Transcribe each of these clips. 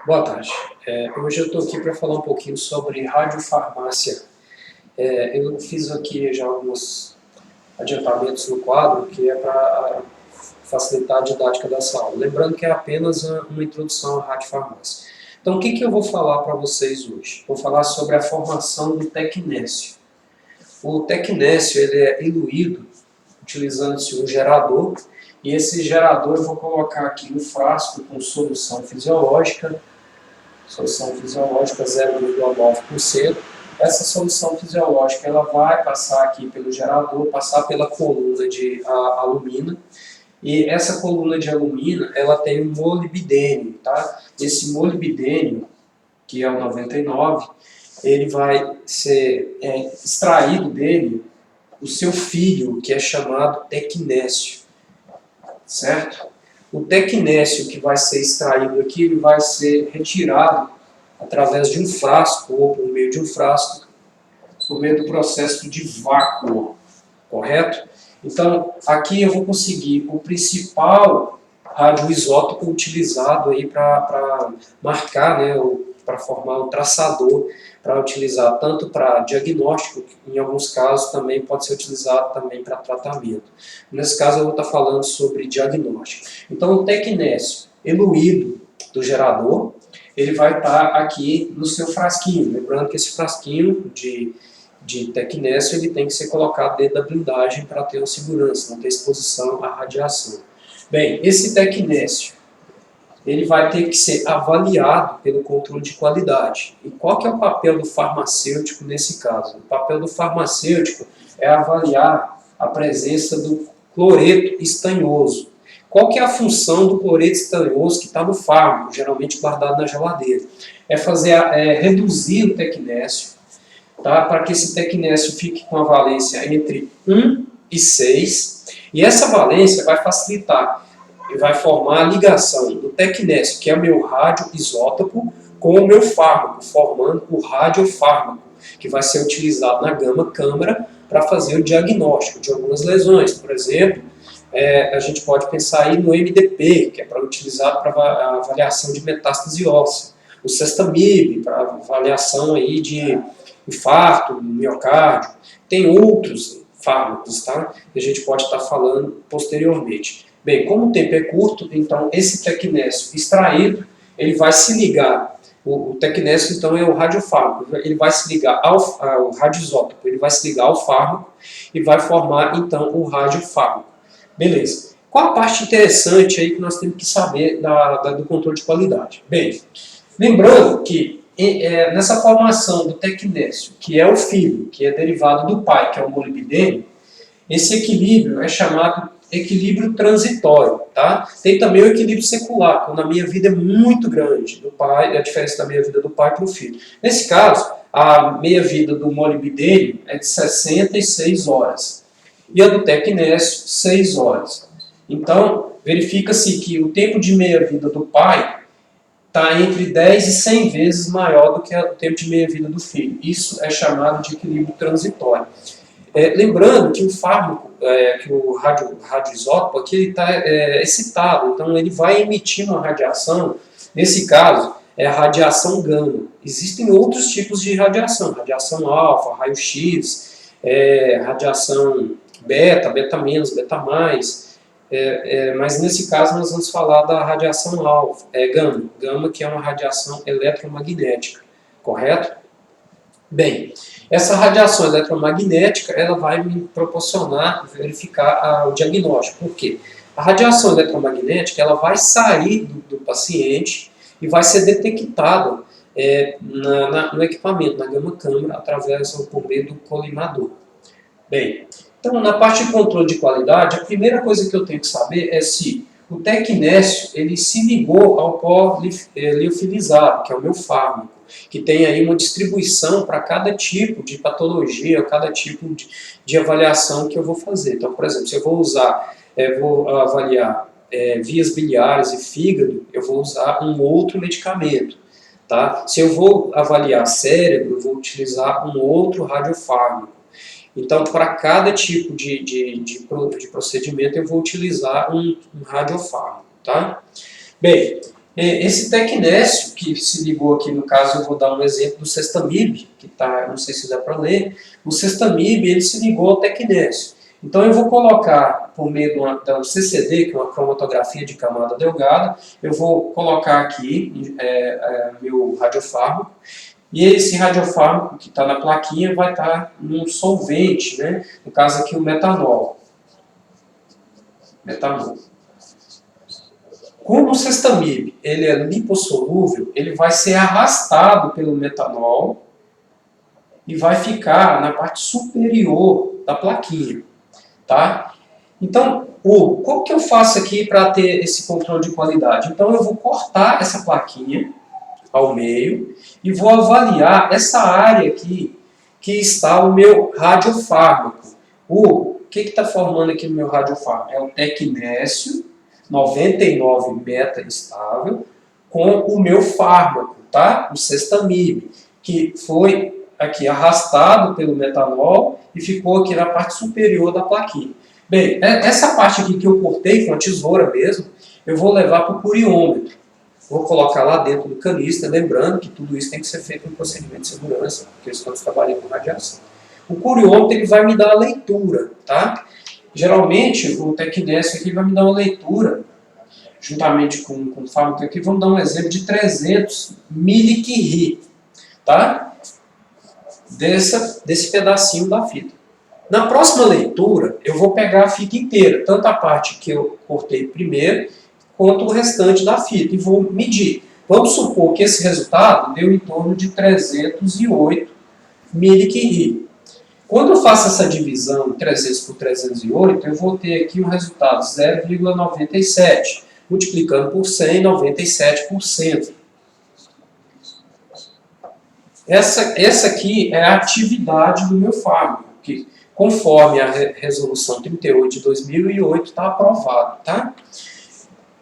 Boa tarde. Hoje eu estou aqui para falar um pouquinho sobre radiofarmácia. Eu fiz aqui já alguns adiantamentos no quadro, que é para facilitar a didática dessa aula. Lembrando que é apenas uma introdução à radiofarmácia. Então, o que eu vou falar para vocês hoje? Vou falar sobre a formação do tecnécio. O tecnécio ele é eluído utilizando-se um gerador, e esse gerador eu vou colocar aqui um frasco com solução fisiológica 0,9%. Essa solução fisiológica ela vai passar aqui pelo gerador, passar pela coluna de alumina, e essa coluna de alumina ela tem um molibdênio, tá? Esse molibdênio, que é o 99, ele vai ser extraído dele o seu filho, que é chamado tecnécio, certo? O tecnécio que vai ser extraído aqui, ele vai ser retirado através de um frasco, ou por meio de um frasco, por meio do processo de vácuo, correto? Então, aqui eu vou conseguir o principal radioisótopo utilizado aí para marcar, né, para formar um traçador, para utilizar tanto para diagnóstico, em alguns casos também pode ser utilizado também para tratamento. Nesse caso eu vou estar falando sobre diagnóstico. Então o tecnécio eluído do gerador, ele vai estar aqui no seu frasquinho. Lembrando que esse frasquinho de tecnécio ele tem que ser colocado dentro da blindagem para ter uma segurança, não ter exposição à radiação. Bem, esse tecnécio ele vai ter que ser avaliado pelo controle de qualidade. E qual que é o papel do farmacêutico nesse caso? O papel do farmacêutico é avaliar a presença do cloreto estanhoso. Qual que é a função do cloreto estanhoso que está no fármaco, geralmente guardado na geladeira? É reduzir o tecnécio, tá? Para que esse tecnécio fique com a valência entre 1 e 6, e essa valência vai facilitar e vai formar a ligação do tecnécio, que é o meu radioisótopo, com o meu fármaco, formando o radiofármaco, que vai ser utilizado na gama-câmara para fazer o diagnóstico de algumas lesões. Por exemplo, a gente pode pensar aí no MDP, que é para utilizar para a avaliação de metástase óssea, o Cestamib, para avaliação aí de infarto, miocárdio. Tem outros fármacos, tá? Que a gente pode estar falando posteriormente. Bem, como o tempo é curto, então esse tecnécio extraído, ele vai se ligar, o tecnécio então é o radiofármaco, ele vai se ligar ao radioisótopo, ele vai se ligar ao fármaco e vai formar então o radiofármaco. Beleza. Qual a parte interessante aí que nós temos que saber do controle de qualidade? Bem, lembrando que nessa formação do tecnécio, que é o filho, que é derivado do pai, que é o molibdênio, esse equilíbrio é chamado equilíbrio transitório, tá? Tem também o equilíbrio secular, quando a minha vida é muito grande, do pai, a diferença da meia vida do pai para o filho. Nesse caso, a meia vida do molibdênio é de 66 horas e a do tecnécio 6 horas. Então, verifica-se que o tempo de meia vida do pai está entre 10 e 100 vezes maior do que o tempo de meia vida do filho. Isso é chamado de equilíbrio transitório. Lembrando que o fármaco, que o radioisótopo aqui ele está excitado, então ele vai emitir uma radiação, nesse caso é a radiação gama. Existem outros tipos de radiação alfa, raio-x, radiação beta, beta menos, beta mais, mas nesse caso nós vamos falar da radiação alfa, gama que é uma radiação eletromagnética, correto? Bem, essa radiação eletromagnética ela vai me proporcionar verificar o diagnóstico. Por quê? A radiação eletromagnética ela vai sair do paciente e vai ser detectada no equipamento, na gama-câmara, através por meio do colimador. Bem, então na parte de controle de qualidade, a primeira coisa que eu tenho que saber é se o tecnécio ele se ligou ao pó liofilizado, que é o meu fármaco, que tem aí uma distribuição para cada tipo de patologia, cada tipo de avaliação que eu vou fazer. Então, por exemplo, se eu vou avaliar vias biliares e fígado, eu vou usar um outro medicamento. Tá? Se eu vou avaliar cérebro, eu vou utilizar um outro radiofármaco. Então, para cada tipo de procedimento, eu vou utilizar um radiofármaco. Tá? Bem, Esse tecnécio que se ligou aqui, no caso eu vou dar um exemplo do Sextamib, que tá, não sei se dá para ler, o Sextamib ele se ligou ao tecnécio. Então eu vou colocar, por meio de um CCD, que é uma cromatografia de camada delgada, eu vou colocar aqui meu radiofármaco, e esse radiofármaco que está na plaquinha vai estar num solvente, né? No caso aqui o metanol. Como o Sextamib ele é lipossolúvel, ele vai ser arrastado pelo metanol e vai ficar na parte superior da plaquinha. Tá? Então, como que eu faço aqui para ter esse controle de qualidade? Então, eu vou cortar essa plaquinha ao meio e vou avaliar essa área aqui que está o meu radiofármaco. O que está formando aqui no meu radiofármaco? É o tecnécio 99 beta estável com o meu fármaco, tá? O Sextamib, que foi aqui arrastado pelo metanol e ficou aqui na parte superior da plaquinha. Bem, essa parte aqui que eu cortei com a tesoura mesmo, eu vou levar para o curiômetro. Vou colocar lá dentro do canister, lembrando que tudo isso tem que ser feito em procedimento de segurança, porque estamos trabalhando com radiação. O curiômetro ele vai me dar a leitura, tá? Geralmente, o tecnécio aqui vai me dar uma leitura, juntamente com o fármaco aqui, vamos dar um exemplo de 300 milicurie, tá? Desse pedacinho da fita. Na próxima leitura, eu vou pegar a fita inteira, tanto a parte que eu cortei primeiro, quanto o restante da fita, e vou medir. Vamos supor que esse resultado deu em torno de 308 milicurie. Quando eu faço essa divisão 300 por 308, eu vou ter aqui um resultado 0,97, multiplicando por 100, 97%. Essa aqui é a atividade do meu fármaco, que conforme a resolução 38 de 2008 está aprovado, tá?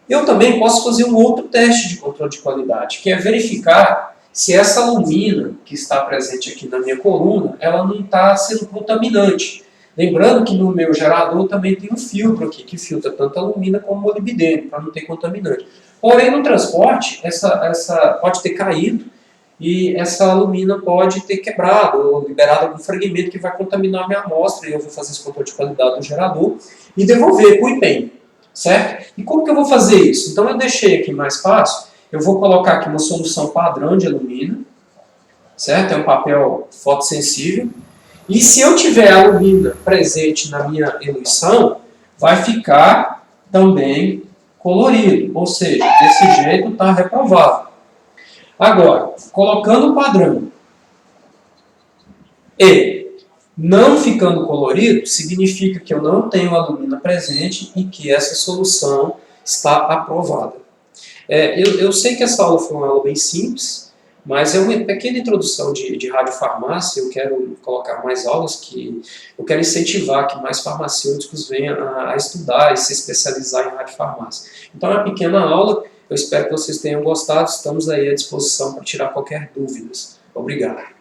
Eu também posso fazer um outro teste de controle de qualidade, que é verificar se essa alumina que está presente aqui na minha coluna, ela não está sendo contaminante. Lembrando que no meu gerador também tem um filtro aqui, que filtra tanto a alumina como o molibdênio, para não ter contaminante. Porém, no transporte, essa pode ter caído e essa alumina pode ter quebrado ou liberado algum fragmento que vai contaminar a minha amostra, e eu vou fazer esse controle de qualidade do gerador e devolver para o IPEM. Certo? E como que eu vou fazer isso? Então eu deixei aqui mais fácil, eu vou colocar aqui uma solução padrão de alumina, certo? É um papel fotossensível, e se eu tiver alumina presente na minha eluição, vai ficar também colorido, ou seja, desse jeito está reprovado. Agora, colocando o padrão e não ficando colorido, significa que eu não tenho alumina presente e que essa solução está aprovada. Eu sei que essa aula foi uma aula bem simples, mas é uma pequena introdução de radiofarmácia. Eu quero colocar mais aulas, que eu quero incentivar que mais farmacêuticos venham a estudar e se especializar em radiofarmácia. Então é uma pequena aula, eu espero que vocês tenham gostado, estamos aí à disposição para tirar qualquer dúvida. Obrigado.